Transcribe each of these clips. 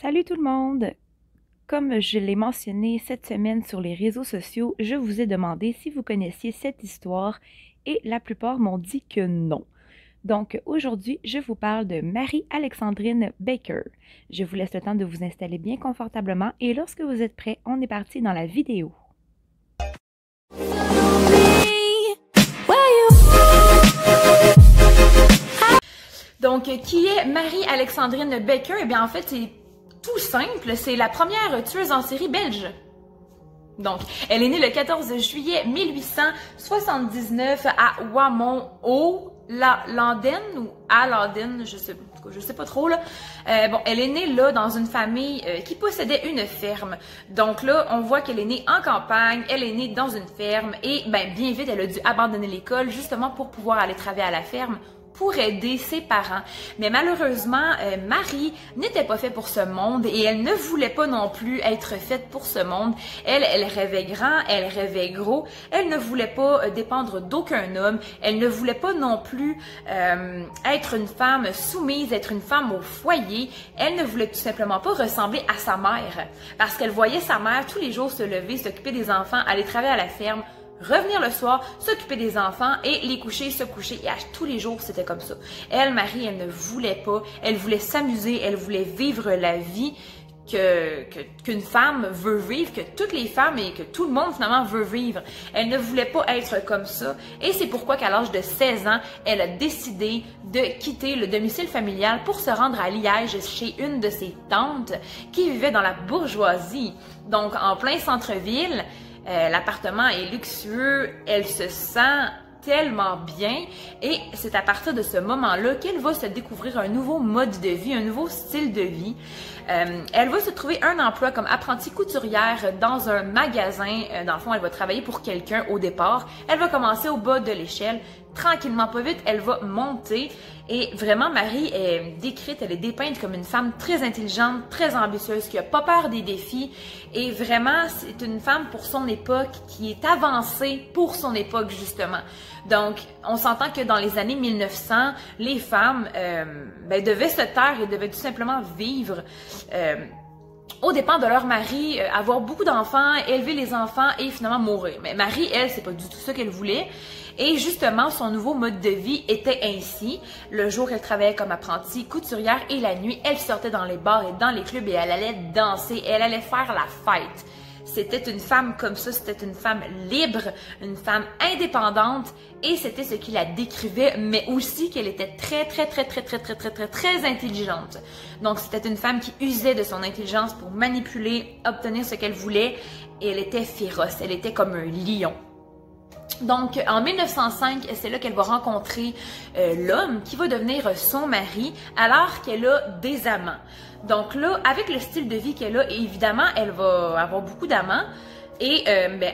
Salut tout le monde! Comme je l'ai mentionné cette semaine sur les réseaux sociaux, je vous ai demandé si vous connaissiez cette histoire et la plupart m'ont dit que non. Donc aujourd'hui, je vous parle de Marie-Alexandrine Baker. Je vous laisse le temps de vous installer bien confortablement et lorsque vous êtes prêts, on est parti dans la vidéo. Donc, qui est Marie-Alexandrine Baker? Eh bien, en fait, c'est tout simple, c'est la première tueuse en série belge. Donc, elle est née le 14 juillet 1879 à Wamont-au-Landen ou à Landen, je sais pas trop là. Bon, elle est née là dans une famille qui possédait une ferme. Donc là, on voit qu'elle est née en campagne, elle est née dans une ferme et ben bien vite, elle a dû abandonner l'école justement pour pouvoir aller travailler à la ferme pour aider ses parents. Mais malheureusement, Marie n'était pas faite pour ce monde et elle ne voulait pas non plus être faite pour ce monde. Elle rêvait grand, elle rêvait gros, elle ne voulait pas dépendre d'aucun homme, elle ne voulait pas non plus être une femme soumise, être une femme au foyer. Elle ne voulait tout simplement pas ressembler à sa mère parce qu'elle voyait sa mère tous les jours se lever, s'occuper des enfants, aller travailler à la ferme, revenir le soir, s'occuper des enfants et les coucher, se coucher. Et tous les jours, c'était comme ça. Elle, Marie, elle ne voulait pas. Elle voulait s'amuser, elle voulait vivre la vie qu'une femme veut vivre, que toutes les femmes et que tout le monde finalement veut vivre. Elle ne voulait pas être comme ça. Et c'est pourquoi qu'à l'âge de 16 ans, elle a décidé de quitter le domicile familial pour se rendre à Liège chez une de ses tantes qui vivait dans la bourgeoisie. Donc, en plein centre-ville. L'appartement est luxueux, elle se sent tellement bien et c'est à partir de ce moment-là qu'elle va se découvrir un nouveau mode de vie, un nouveau style de vie. Elle va se trouver un emploi comme apprentie couturière dans un magasin. Dans le fond, elle va travailler pour quelqu'un au départ. Elle va commencer au bas de l'échelle. Tranquillement, pas vite, elle va monter. Et vraiment, Marie est décrite, elle est dépeinte comme une femme très intelligente, très ambitieuse, qui n'a pas peur des défis. Et vraiment, c'est une femme pour son époque, qui est avancée pour son époque, justement. Donc, on s'entend que dans les années 1900, les femmes devaient se taire et devaient tout simplement vivre au dépend de leur mari, avoir beaucoup d'enfants, élever les enfants et finalement mourir. Mais Marie, elle, c'est pas du tout ça qu'elle voulait. Et justement, son nouveau mode de vie était ainsi. Le jour, elle travaillait comme apprentie couturière et la nuit, elle sortait dans les bars et dans les clubs et elle allait danser, elle allait faire la fête. C'était une femme comme ça, c'était une femme libre, une femme indépendante et c'était ce qui la décrivait, mais aussi qu'elle était très intelligente. Donc c'était une femme qui usait de son intelligence pour manipuler, obtenir ce qu'elle voulait et elle était féroce, elle était comme un lion. Donc, en 1905, c'est là qu'elle va rencontrer l'homme qui va devenir son mari alors qu'elle a des amants. Donc là, avec le style de vie qu'elle a, évidemment, elle va avoir beaucoup d'amants. Et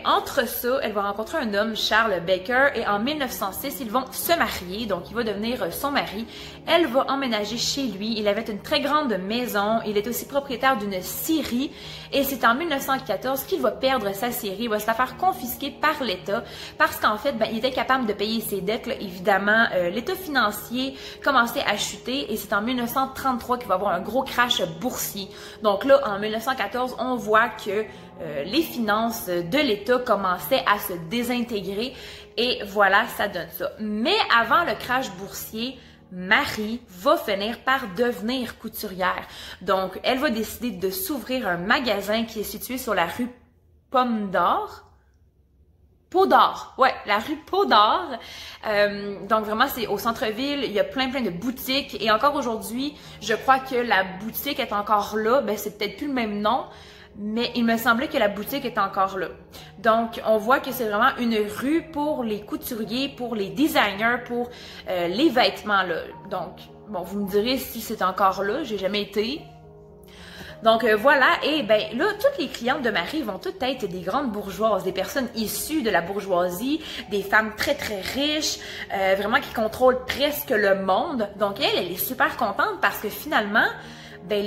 entre ça, elle va rencontrer un homme, Charles Baker, et en 1906, ils vont se marier, donc il va devenir son mari. Elle va emménager chez lui, il avait une très grande maison, il est aussi propriétaire d'une scierie, et c'est en 1914 qu'il va perdre sa scierie, il va se la faire confisquer par l'État, parce qu'en fait, il était capable de payer ses dettes, là. Évidemment, l'État financier commençait à chuter, et c'est en 1933 qu'il va avoir un gros crash boursier. Donc là, en 1914, on voit que les finances de l'État commençaient à se désintégrer et voilà, ça donne ça. Mais avant le crash boursier, Marie va finir par devenir couturière. Donc, elle va décider de s'ouvrir un magasin qui est situé sur la rue Pomme d'Or. Peau d'Or, ouais, la rue Peau d'Or. Donc vraiment, c'est au centre-ville, il y a plein de boutiques. Et encore aujourd'hui, je crois que la boutique est encore là. Ben, c'est peut-être plus le même nom, mais il me semblait que la boutique est encore là. Donc, on voit que c'est vraiment une rue pour les couturiers, pour les designers, pour les vêtements, là. Donc, bon, vous me direz si c'est encore là, j'ai jamais été. Donc voilà, et ben là, toutes les clientes de Marie vont toutes être des grandes bourgeoises, des personnes issues de la bourgeoisie, des femmes très riches, vraiment qui contrôlent presque le monde. Donc elle est super contente parce que finalement, ben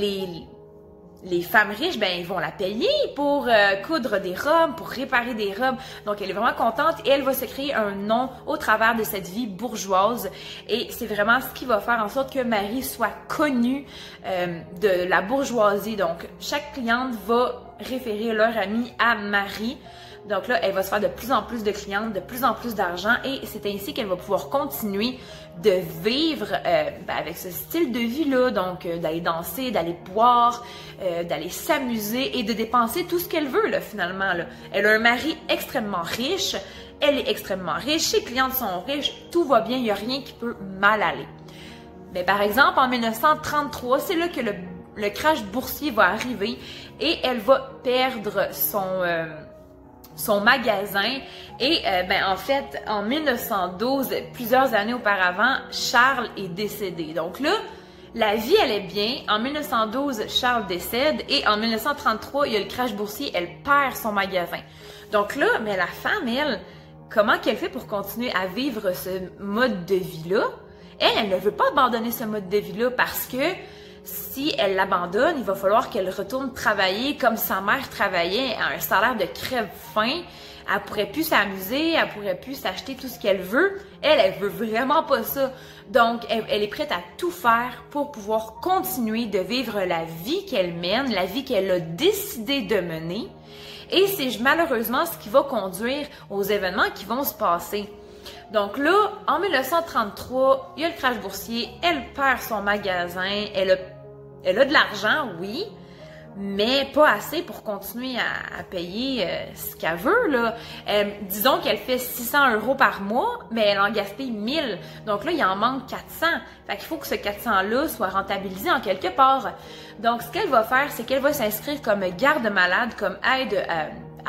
les femmes riches, ben ils vont la payer pour coudre des robes, pour réparer des robes. Donc elle est vraiment contente et elle va se créer un nom au travers de cette vie bourgeoise. Et c'est vraiment ce qui va faire en sorte que Marie soit connue de la bourgeoisie. Donc chaque cliente va référer leur amie à Marie. Donc là, elle va se faire de plus en plus de clientes, de plus en plus d'argent et c'est ainsi qu'elle va pouvoir continuer de vivre avec ce style de vie-là. Donc d'aller danser, d'aller boire, d'aller s'amuser et de dépenser tout ce qu'elle veut là, finalement. Là. Elle a un mari extrêmement riche, elle est extrêmement riche, ses clientes sont riches, tout va bien, il n'y a rien qui peut mal aller. Mais par exemple, en 1933, c'est là que le crash boursier va arriver et elle va perdre son magasin et en fait en 1912, plusieurs années auparavant, Charles est décédé. Donc là, la vie allait bien. En 1912, Charles décède et en 1933, il y a le crash boursier, elle perd son magasin. Donc là, mais la femme, elle, comment qu'elle fait pour continuer à vivre ce mode de vie-là? Elle ne veut pas abandonner ce mode de vie-là parce que si elle l'abandonne, il va falloir qu'elle retourne travailler comme sa mère travaillait à un salaire de crève-faim. Elle pourrait plus s'amuser, elle pourrait plus s'acheter tout ce qu'elle veut. Elle veut vraiment pas ça. Donc, elle est prête à tout faire pour pouvoir continuer de vivre la vie qu'elle mène, la vie qu'elle a décidé de mener. Et c'est malheureusement ce qui va conduire aux événements qui vont se passer. Donc là, en 1933, il y a le crash boursier, elle perd son magasin, elle a de l'argent, oui, mais pas assez pour continuer à payer ce qu'elle veut, là. Disons qu'elle fait 600 € par mois, mais elle en gaspille 1000. Donc là, il en manque 400. Fait qu'il faut que ce 400-là soit rentabilisé en quelque part. Donc, ce qu'elle va faire, c'est qu'elle va s'inscrire comme garde-malade, comme aide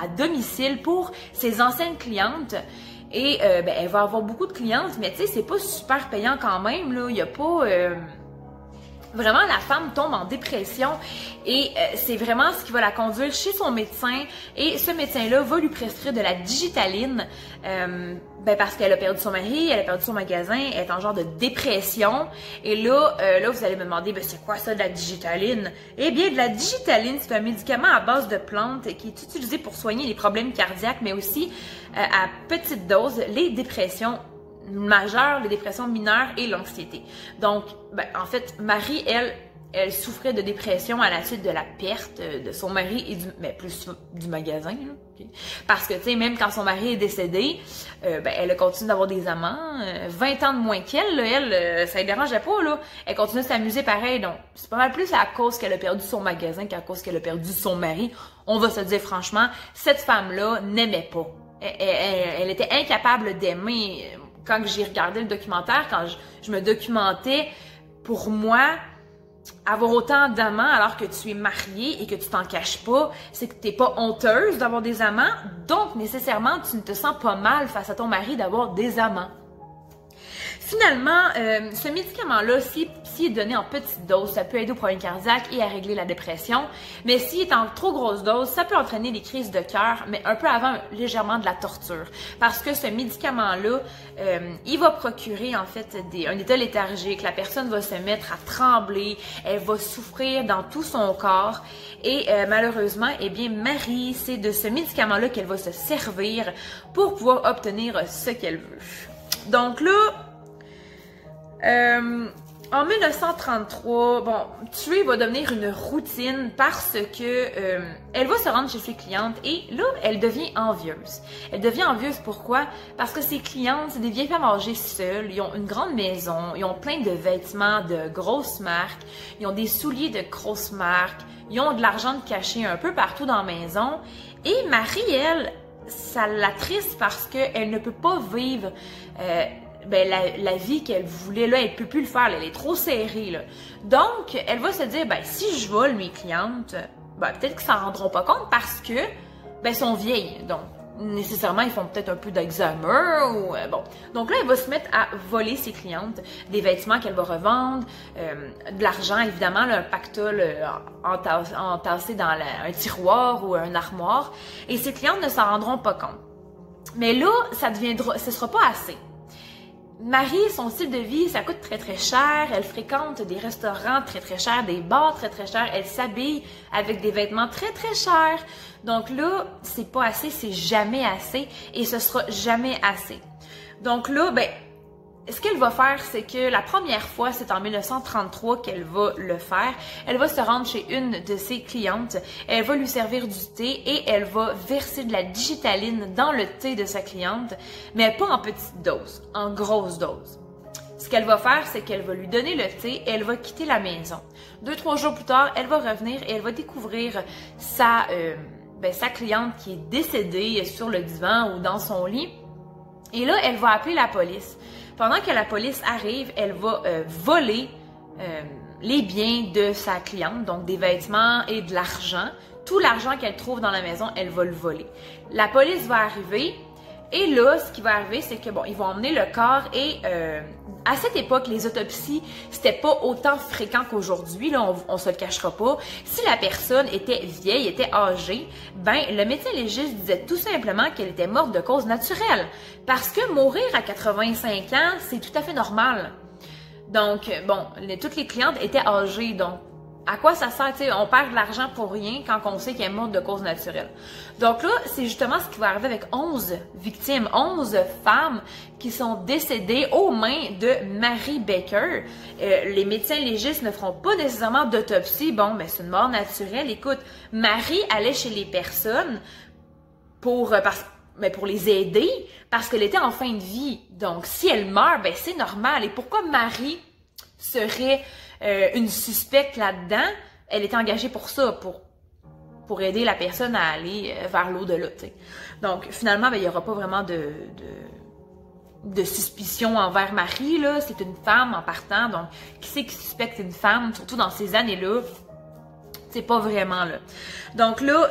à domicile pour ses anciennes clientes. Et elle va avoir beaucoup de clientes, mais tu sais, c'est pas super payant quand même, là. Il y a pas... Vraiment, la femme tombe en dépression et c'est vraiment ce qui va la conduire chez son médecin. Et ce médecin-là va lui prescrire de la digitaline parce qu'elle a perdu son mari, elle a perdu son magasin, elle est en genre de dépression. Et là, vous allez me demander, c'est quoi ça de la digitaline? Eh bien, de la digitaline, c'est un médicament à base de plantes qui est utilisé pour soigner les problèmes cardiaques, mais aussi à petite dose, les dépressions majeures, les dépressions mineures et l'anxiété. Donc, en fait, Marie, elle souffrait de dépression à la suite de la perte de son mari et plus du magasin. Là, okay? Parce que, tu sais, même quand son mari est décédé, elle a continué d'avoir des amants. 20 ans de moins qu'elle, elle, ça ne dérangeait pas, là. Elle continue de s'amuser pareil. Donc, c'est pas mal plus à cause qu'elle a perdu son magasin qu'à cause qu'elle a perdu son mari. On va se dire franchement, cette femme-là n'aimait pas. Elle était incapable d'aimer. Quand j'ai regardé le documentaire, quand je me documentais, pour moi, avoir autant d'amants alors que tu es mariée et que tu t'en caches pas, c'est que t'es pas honteuse d'avoir des amants, donc nécessairement tu ne te sens pas mal face à ton mari d'avoir des amants. Finalement, ce médicament-là, s'il est donné en petite dose, ça peut aider au problème cardiaque et à régler la dépression. Mais s'il est en trop grosse dose, ça peut entraîner des crises de cœur, mais un peu avant, légèrement de la torture. Parce que ce médicament-là, il va procurer en fait un état léthargique. La personne va se mettre à trembler, elle va souffrir dans tout son corps. Et malheureusement, eh bien, Marie, c'est de ce médicament-là qu'elle va se servir pour pouvoir obtenir ce qu'elle veut. Donc là, en 1933, tuer va devenir une routine parce que elle va se rendre chez ses clientes et là, elle devient envieuse. Elle devient envieuse pourquoi? Parce que ses clientes, c'est des vieilles femmes âgées seules, ils ont une grande maison, ils ont plein de vêtements de grosses marques, ils ont des souliers de grosses marques, ils ont de l'argent de caché un peu partout dans la maison. Et Marie, elle, ça l'attriste parce qu'elle ne peut pas vivre la vie qu'elle voulait, là, elle peut plus le faire, là, elle est trop serrée, là. Donc, elle va se dire, si je vole mes clientes, peut-être qu'ils s'en rendront pas compte parce que, elles sont vieilles. Donc, nécessairement, ils font peut-être un peu d'Alzheimer ou, Donc là, elle va se mettre à voler ses clientes, des vêtements qu'elle va revendre, de l'argent, évidemment, là, un pactole entassé dans un tiroir ou un armoire. Et ses clientes ne s'en rendront pas compte. Mais là, ce sera pas assez. Marie, son style de vie, ça coûte très très cher. Elle fréquente des restaurants très très chers, des bars très très chers. Elle s'habille avec des vêtements très très chers. Donc là, c'est pas assez, c'est jamais assez et ce sera jamais assez. Donc là, ben, ce qu'elle va faire, c'est que la première fois, c'est en 1933 qu'elle va le faire. Elle va se rendre chez une de ses clientes, elle va lui servir du thé et elle va verser de la digitaline dans le thé de sa cliente, mais pas en petite dose, en grosse dose. Ce qu'elle va faire, c'est qu'elle va lui donner le thé et elle va quitter la maison. 2-3 jours plus tard, elle va revenir et elle va découvrir sa cliente qui est décédée sur le divan ou dans son lit. Et là, elle va appeler la police. Pendant que la police arrive, elle va voler les biens de sa cliente, donc des vêtements et de l'argent. Tout l'argent qu'elle trouve dans la maison, elle va le voler. La police va arriver et là, ce qui va arriver, c'est que bon, ils vont emmener le corps et à cette époque, les autopsies, c'était pas autant fréquent qu'aujourd'hui, là, on se le cachera pas. Si la personne était vieille, était âgée, ben le médecin légiste disait tout simplement qu'elle était morte de cause naturelle. Parce que mourir à 85 ans, c'est tout à fait normal. Donc, bon, toutes les clientes étaient âgées, donc à quoi ça sert? T'sais, on perd de l'argent pour rien quand on sait qu'elle est morte de cause naturelle. Donc là, c'est justement ce qui va arriver avec 11 victimes, 11 femmes qui sont décédées aux mains de Mary Baker. Les médecins légistes ne feront pas nécessairement d'autopsie. Bon, ben c'est une mort naturelle. Écoute, Marie allait chez les personnes pour les aider parce qu'elle était en fin de vie. Donc, si elle meurt, ben c'est normal. Et pourquoi Marie serait une suspecte là-dedans? Elle était engagée pour ça, pour aider la personne à aller vers l'au-delà. Donc, finalement, ben, il n'y aura pas vraiment de suspicion envers Marie, là. C'est une femme en partant, donc qui c'est qui suspecte une femme, surtout dans ces années-là? C'est pas vraiment, là. Donc là,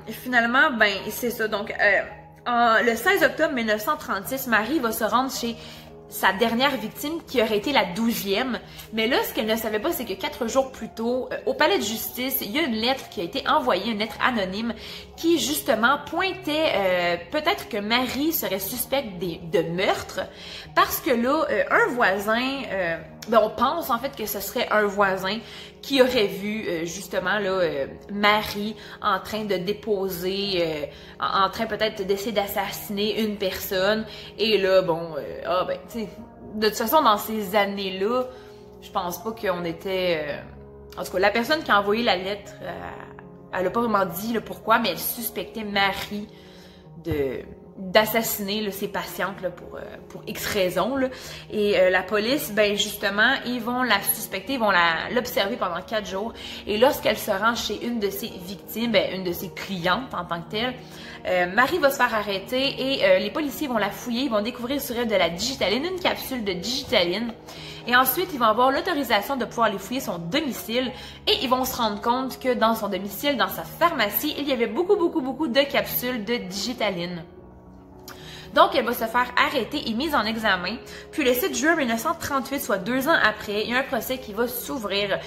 finalement, ben, c'est ça. Donc, le 16 octobre 1936, Marie va se rendre chez sa dernière victime qui aurait été la 12e. Mais là, ce qu'elle ne savait pas, c'est que 4 jours plus tôt, au palais de justice, il y a une lettre qui a été envoyée, une lettre anonyme, qui justement pointait peut-être que Marie serait suspecte de meurtre, parce que là, un voisin, on pense en fait que ce serait un voisin qui aurait vu justement là Marie en train de déposer, en train peut-être d'essayer d'assassiner une personne. Et là, bon, tu sais, de toute façon, dans ces années-là, je pense pas qu'on était... en tout cas, la personne qui a envoyé la lettre, elle a pas vraiment dit le pourquoi, mais elle suspectait Marie d'assassiner ses patientes là, pour X raisons. Là. Et la police, ben justement, ils vont la suspecter, ils vont l'observer pendant 4 jours. Et lorsqu'elle se rend chez une de ses victimes, ben, une de ses clientes en tant que telle, Marie va se faire arrêter et les policiers vont la fouiller, ils vont découvrir sur elle de la digitaline, une capsule de digitaline. Et ensuite, ils vont avoir l'autorisation de pouvoir aller fouiller son domicile et ils vont se rendre compte que dans son domicile, dans sa pharmacie, il y avait beaucoup de capsules de digitaline. Donc, elle va se faire arrêter et mise en examen. Puis le 7 juin 1938, soit 2 ans après, il y a un procès qui va s'ouvrir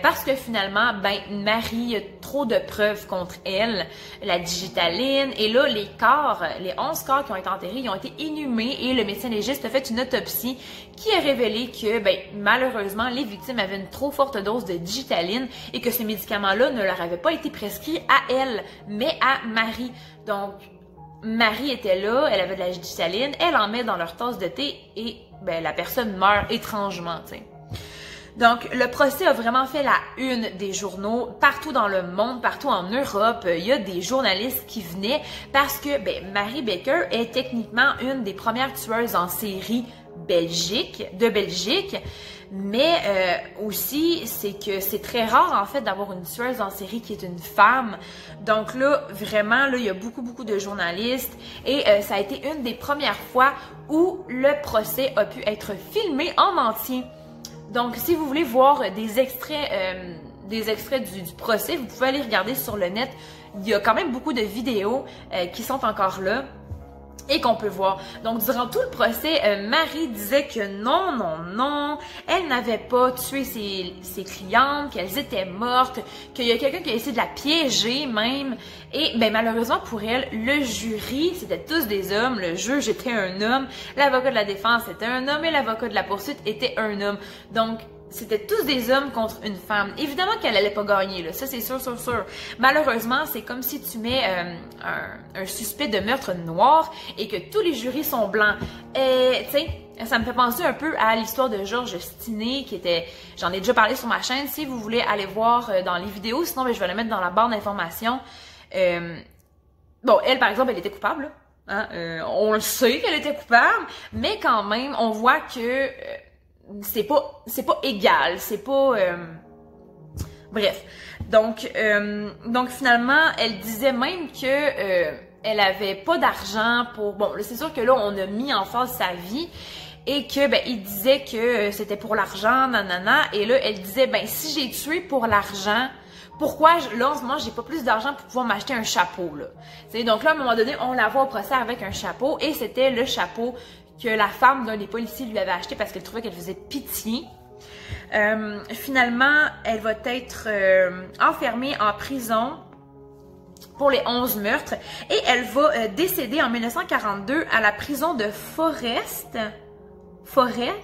parce que finalement, ben Marie a trop de preuves contre elle, la digitaline. Et là, les 11 corps qui ont été enterrés, ils ont été inhumés et le médecin légiste a fait une autopsie qui a révélé que, ben, malheureusement, les victimes avaient une trop forte dose de digitaline et que ce médicament-là ne leur avait pas été prescrit à elle, mais à Marie. Donc, Marie était là, elle avait de la digitaline, elle en met dans leur tasse de thé et ben, la personne meurt étrangement, tu sais. Donc, le procès a vraiment fait la une des journaux partout dans le monde, partout en Europe. Il y a des journalistes qui venaient parce que ben, Mary Baker est techniquement une des premières tueuses en série de Belgique. Mais aussi, c'est que c'est très rare en fait d'avoir une tueuse en série qui est une femme. Donc là, vraiment, là, il y a beaucoup de journalistes et ça a été une des premières fois où le procès a pu être filmé en entier. Donc, si vous voulez voir des extraits du procès, vous pouvez aller regarder sur le net. Il y a quand même beaucoup de vidéos qui sont encore là. et qu'on peut voir. Donc, durant tout le procès, Marie disait que non, non, non, elle n'avait pas tué ses clientes, qu'elles étaient mortes, qu'il y a quelqu'un qui a essayé de la piéger même. Et ben malheureusement pour elle, le jury, c'était tous des hommes, le juge était un homme, l'avocat de la défense était un homme et l'avocat de la poursuite était un homme. Donc, c'était tous des hommes contre une femme. Évidemment qu'elle allait pas gagner, là. Ça, c'est sûr, sûr, sûr. Malheureusement, c'est comme si tu mets un suspect de meurtre noir et que tous les jurys sont blancs. Tu sais, ça me fait penser un peu à l'histoire de Georges Stinney, qui était... J'en ai déjà parlé sur ma chaîne, si vous voulez aller voir dans les vidéos. Sinon, ben, je vais le mettre dans la barre d'informations. Bon, elle, par exemple, elle était coupable, là. Hein? On le sait qu'elle était coupable, mais quand même, on voit que... c'est pas égal, c'est pas bref. Donc finalement, elle disait même que elle avait pas d'argent pour bon, c'est sûr que là on a mis en face sa vie et que ben il disait que c'était pour l'argent, nanana, et là elle disait ben si j'ai tué pour l'argent, pourquoi là en ce moment j'ai pas plus d'argent pour pouvoir m'acheter un chapeau là. T'sais, donc là à un moment donné, on la voit au procès avec un chapeau et c'était le chapeau que la femme d'un des policiers lui avait acheté parce qu'elle trouvait qu'elle faisait pitié. Finalement, elle va être enfermée en prison pour les 11 meurtres et elle va décéder en 1942 à la prison de Forest. Forêt?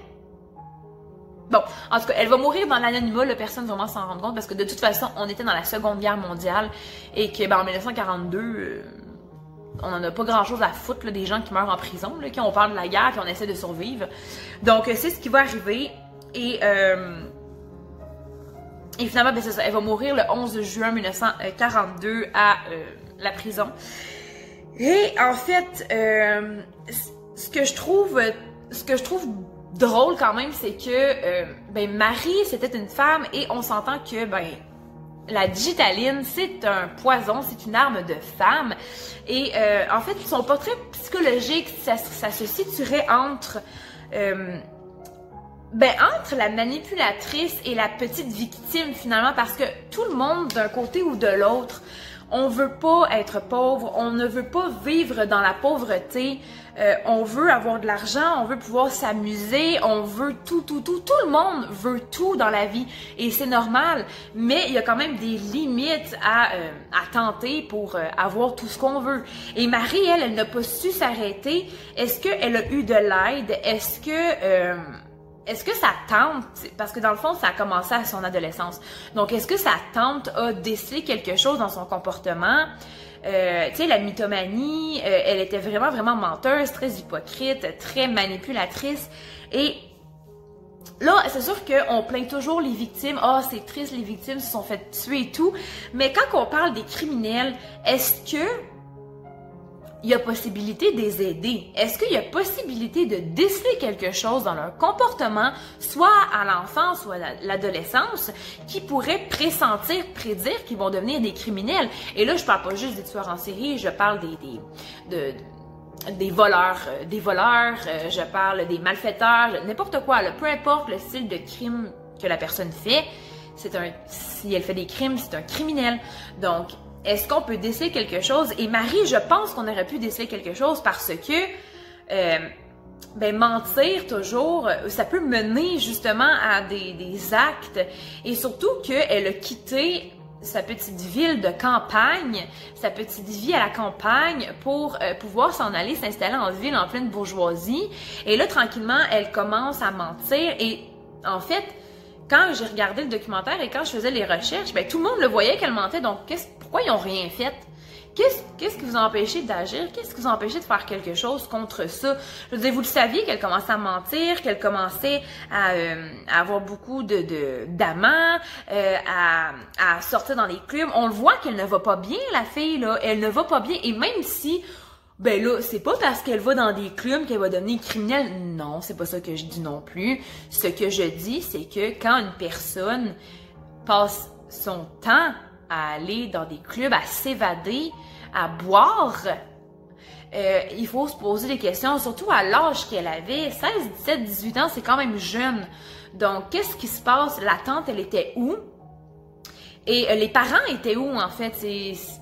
Bon, en tout cas, elle va mourir dans l'anonymat, là, personne ne va vraiment s'en rendre compte parce que de toute façon, on était dans la Seconde Guerre mondiale et que ben, en 1942... on n'en a pas grand-chose à foutre là, des gens qui meurent en prison, là, quand on parle de la guerre et on essaie de survivre. Donc, c'est ce qui va arriver. Et finalement, ben, c'est ça, elle va mourir le 11 juin 1942 à la prison. Et en fait, ce que je trouve drôle quand même, c'est que ben, Marie, c'était une femme et on s'entend que... ben la digitaline, c'est un poison, c'est une arme de femme. Et en fait, son portrait psychologique, ça se situerait entre la manipulatrice et la petite victime finalement, parce que tout le monde, d'un côté ou de l'autre, on veut pas être pauvre, on ne veut pas vivre dans la pauvreté, on veut avoir de l'argent, on veut pouvoir s'amuser, on veut tout le monde veut tout dans la vie et c'est normal, mais il y a quand même des limites à tenter pour avoir tout ce qu'on veut. Et Marie, elle n'a pas su s'arrêter. Est-ce qu'elle a eu de l'aide? Est-ce que sa tante, parce que dans le fond, ça a commencé à son adolescence, donc est-ce que sa tante a décelé quelque chose dans son comportement? Tu sais, la mythomanie, elle était vraiment, vraiment menteuse, très hypocrite, très manipulatrice. Et là, c'est sûr qu'on plaint toujours les victimes. Ah, c'est triste, les victimes se sont fait tuer et tout. Mais quand on parle des criminels, est-ce que il y a possibilité de les aider? Est-ce qu'il y a possibilité de déceler quelque chose dans leur comportement, soit à l'enfance ou à l'adolescence, qui pourrait prédire qu'ils vont devenir des criminels? Et là, je parle pas juste des tueurs en série, je parle des voleurs, je parle des malfaiteurs, n'importe quoi, là, peu importe le style de crime que la personne fait, si elle fait des crimes, c'est un criminel. Donc, est-ce qu'on peut déceler quelque chose? Et Marie, je pense qu'on aurait pu déceler quelque chose parce que mentir toujours, ça peut mener justement à des actes. Et surtout qu'elle a quitté sa petite ville de campagne, sa petite vie à la campagne pour pouvoir s'en aller s'installer en ville en pleine bourgeoisie. Et là, tranquillement, elle commence à mentir. Et en fait, quand j'ai regardé le documentaire et quand je faisais les recherches, ben, tout le monde le voyait qu'elle mentait. Donc, pourquoi ils n'ont rien fait? Qu'est-ce qui vous a empêché d'agir? Qu'est-ce qui vous a empêché de faire quelque chose contre ça? Je veux dire, vous le saviez qu'elle commençait à mentir, qu'elle commençait à avoir beaucoup d'amants, à sortir dans les clubs. On le voit qu'elle ne va pas bien, la fille, là. Elle ne va pas bien. Et même si... ben là, c'est pas parce qu'elle va dans des clubs qu'elle va devenir criminelle. Non, c'est pas ça que je dis non plus. Ce que je dis, c'est que quand une personne passe son temps à aller dans des clubs, à s'évader, à boire, il faut se poser des questions, surtout à l'âge qu'elle avait. 16, 17, 18 ans, c'est quand même jeune. Donc, qu'est-ce qui se passe? La tante, elle était où? Et les parents étaient où, en fait?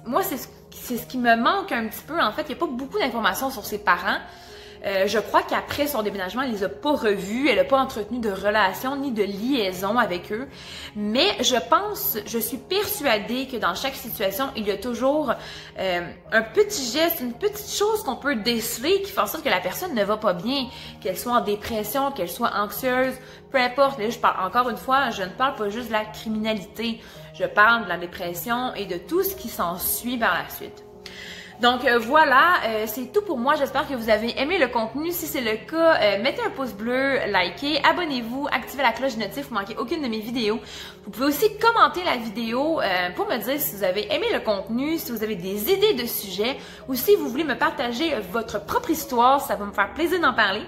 Moi, c'est c'est ce qui me manque un petit peu. En fait, il n'y a pas beaucoup d'informations sur ses parents. Je crois qu'après son déménagement, elle les a pas revus, elle n'a pas entretenu de relation ni de liaison avec eux. Mais je suis persuadée que dans chaque situation, il y a toujours un petit geste, une petite chose qu'on peut déceler qui fait en sorte que la personne ne va pas bien, qu'elle soit en dépression, qu'elle soit anxieuse, peu importe. Là, je parle encore une fois, je ne parle pas juste de la criminalité, je parle de la dépression et de tout ce qui s'ensuit par la suite. Donc voilà, c'est tout pour moi. J'espère que vous avez aimé le contenu. Si c'est le cas, mettez un pouce bleu, likez, abonnez-vous, activez la cloche de notif pour ne manquer aucune de mes vidéos. Vous pouvez aussi commenter la vidéo pour me dire si vous avez aimé le contenu, si vous avez des idées de sujets ou si vous voulez me partager votre propre histoire. Ça va me faire plaisir d'en parler.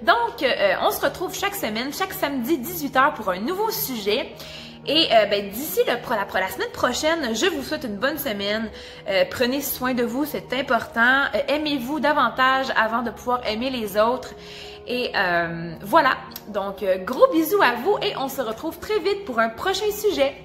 Donc, on se retrouve chaque semaine, chaque samedi 18h pour un nouveau sujet. Et d'ici la semaine prochaine, je vous souhaite une bonne semaine. Prenez soin de vous, c'est important. Aimez-vous davantage avant de pouvoir aimer les autres. Et voilà, donc gros bisous à vous et on se retrouve très vite pour un prochain sujet.